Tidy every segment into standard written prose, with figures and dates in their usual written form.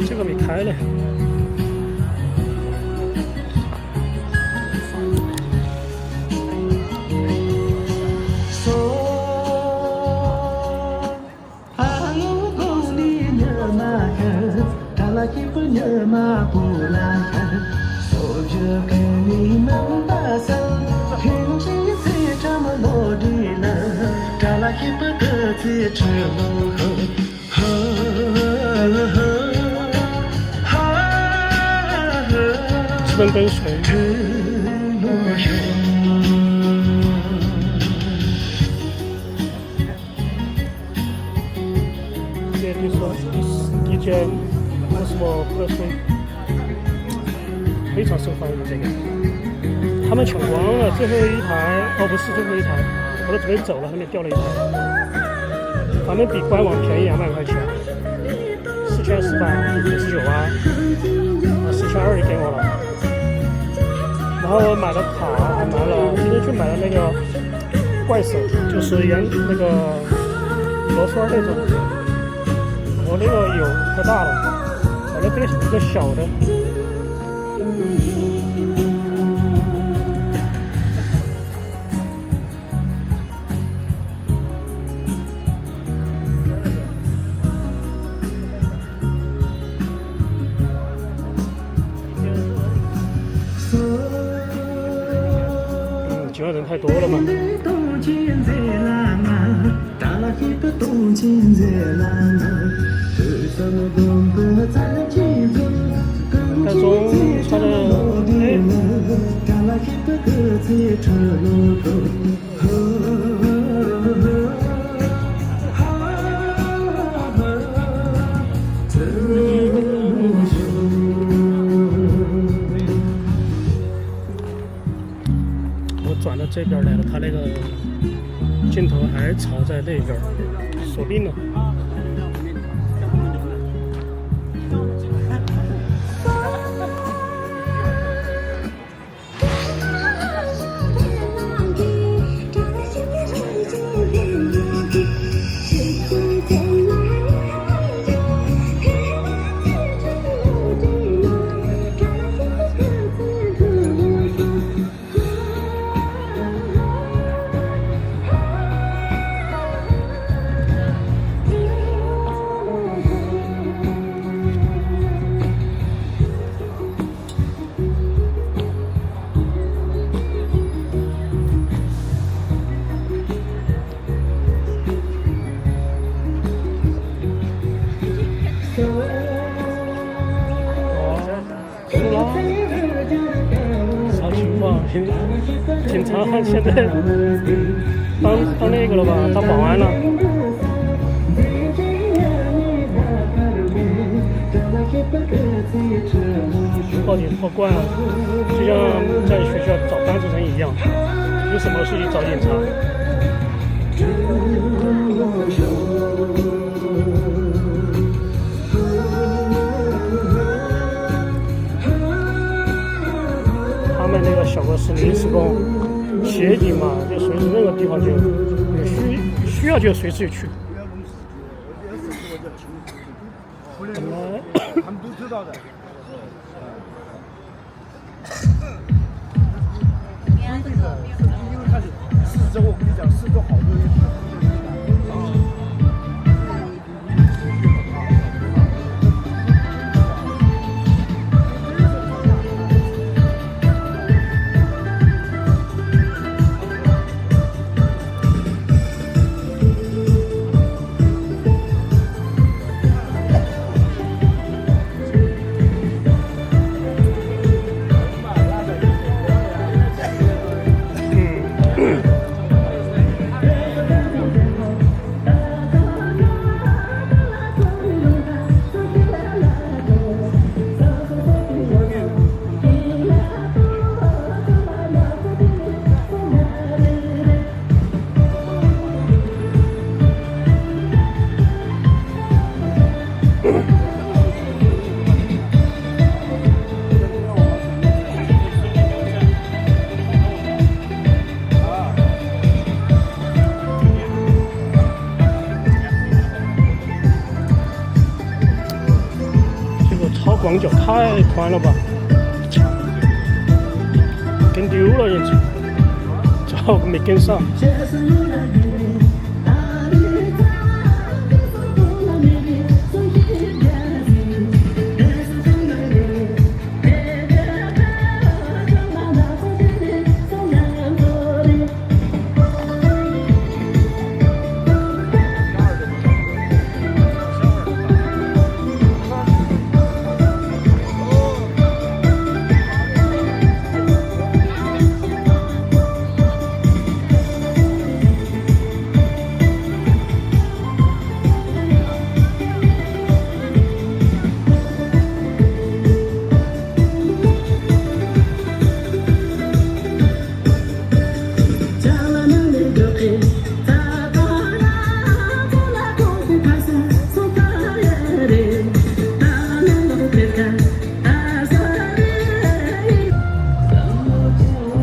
这个没开嘞。只能跟随。这里说一间为什么不能说非常受欢迎这个？他们抢光了最后一台，哦不是最后一台，我都准备走了，后面掉了一台。反正比官网便宜200块钱，4499啊，4200也给我了。然后我买的卡还买了，今天去买了那个怪手，就是那个螺栓那种。我那个有太大了，买了这个一个小的。今晚人太多了嘛。大钟穿我转到这边来了，他那个镜头还朝在那边，锁定了。啥情况？警察现在当那个了吧？当保安了。报警报惯了，就像在学校找班主任一样，有什么事情找警察。他们那个小的是临时工，协警嘛，就随时任何地方就需要就随时去。他们都知道的。因为他是四周，我跟你讲，四周好多人。光脚太宽了吧，跟丢了简直，这没跟上。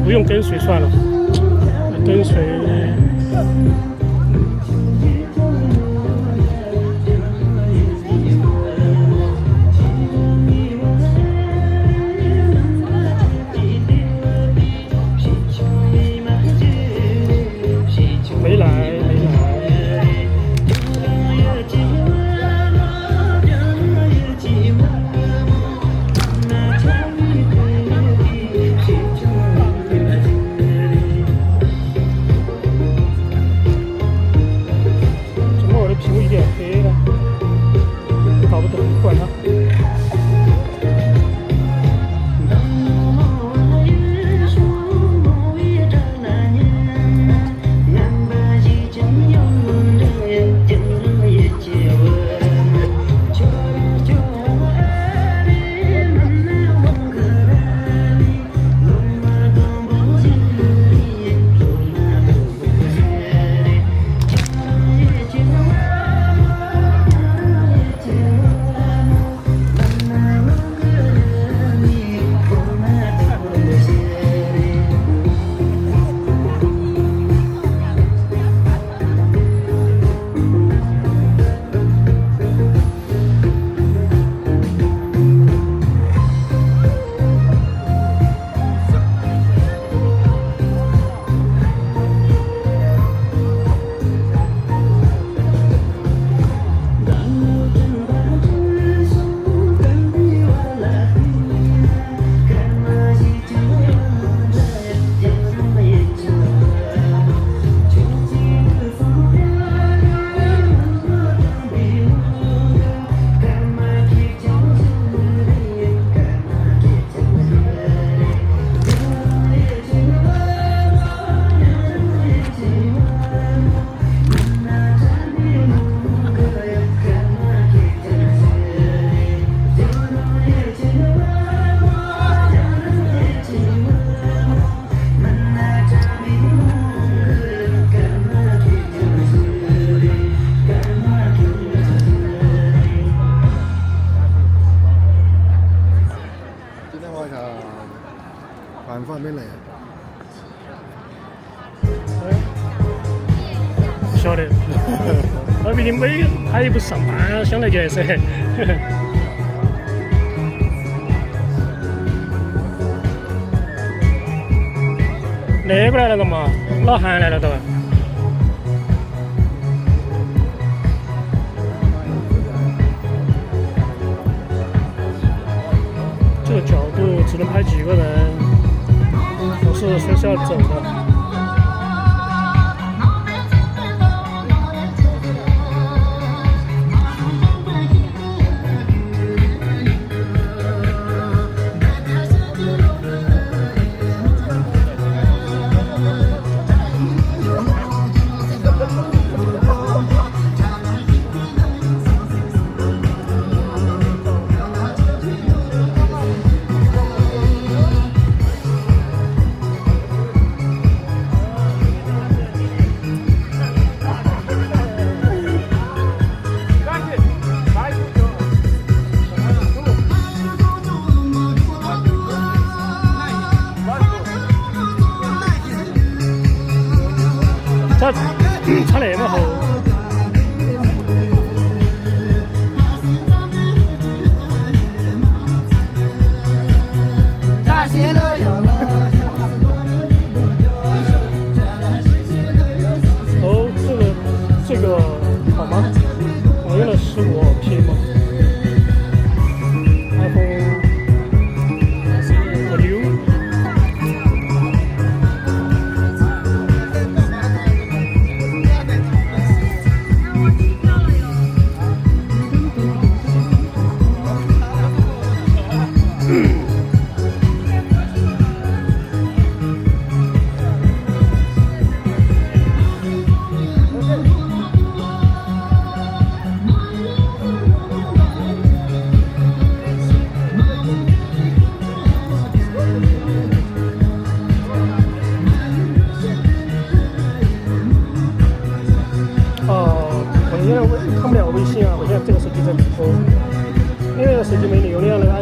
不用跟随算了，跟随。没来。晚飯邊嚟啊？不晓得，那毕竟他也不上班，想来就是。那个来了的嘛，老韩来了的。这个角度只能拍几个人，我是随时要走的。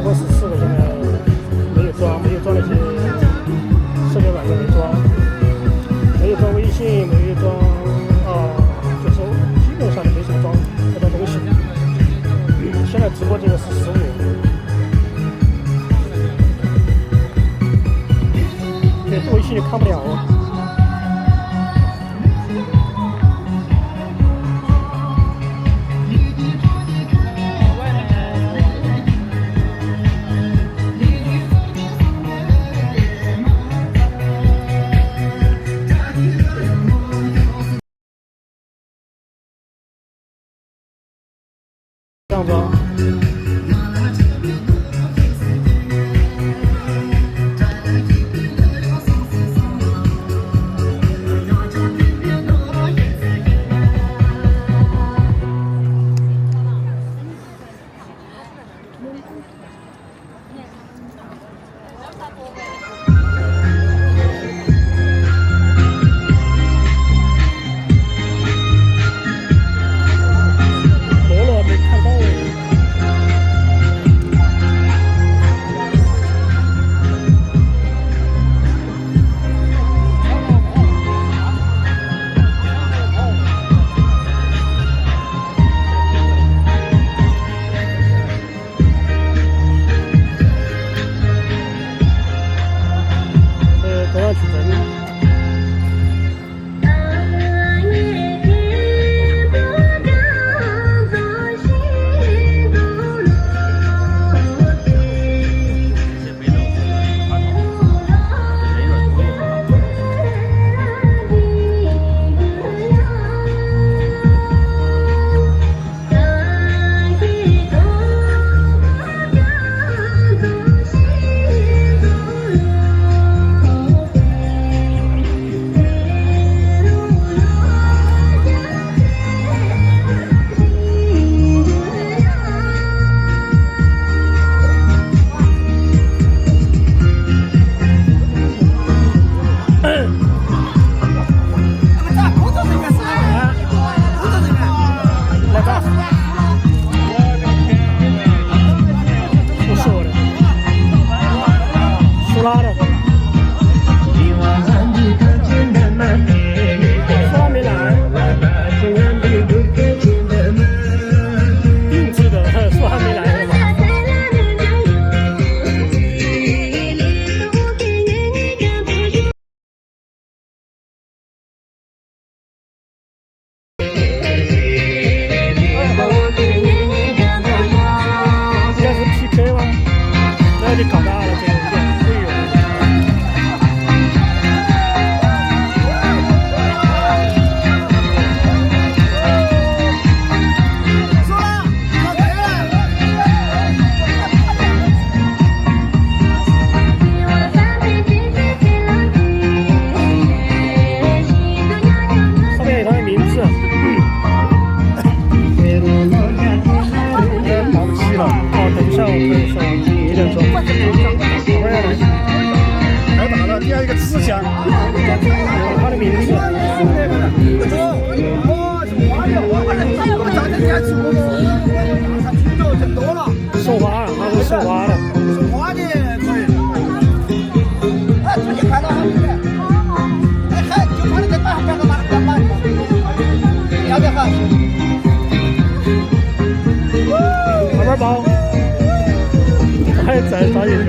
iPhone 14的现在没有装那些社交软件没装，没有装微信，没有装就是基本上没什么装太多东西。现在直播这个是15元，对，微信就看不了哦。这样装。送花了，他是送花的。送花的可以。哎，直接拍到上去的。哎，还就看你在板上边个拿干嘛？要得很。慢慢包，还再找一根。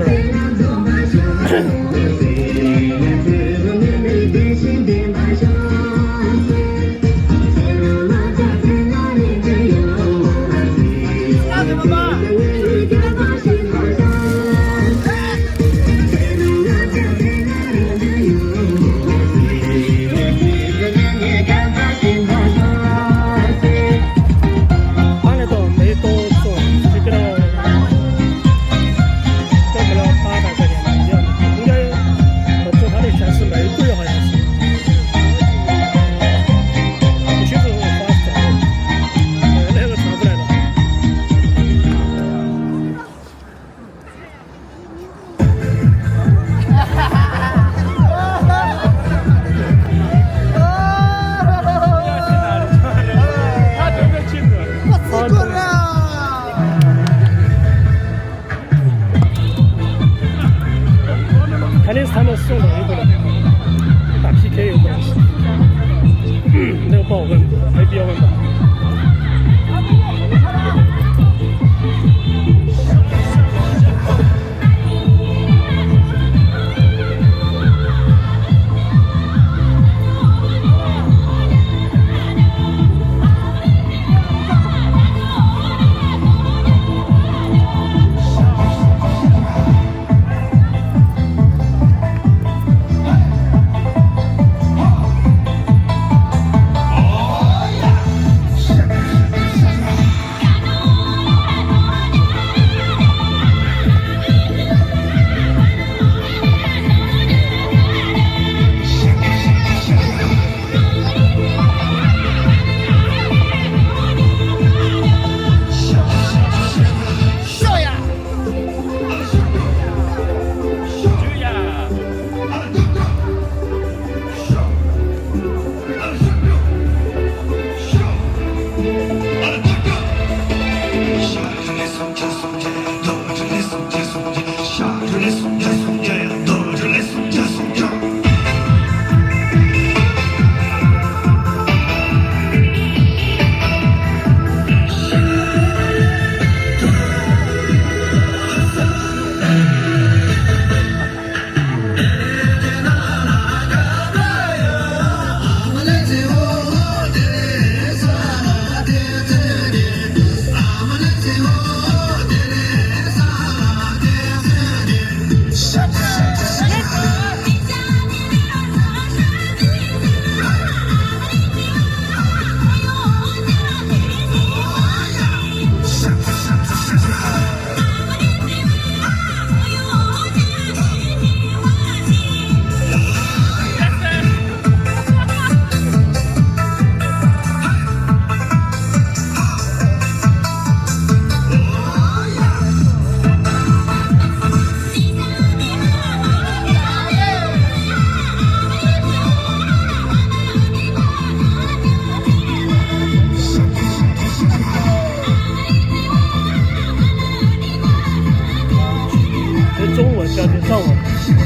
中文叫上文。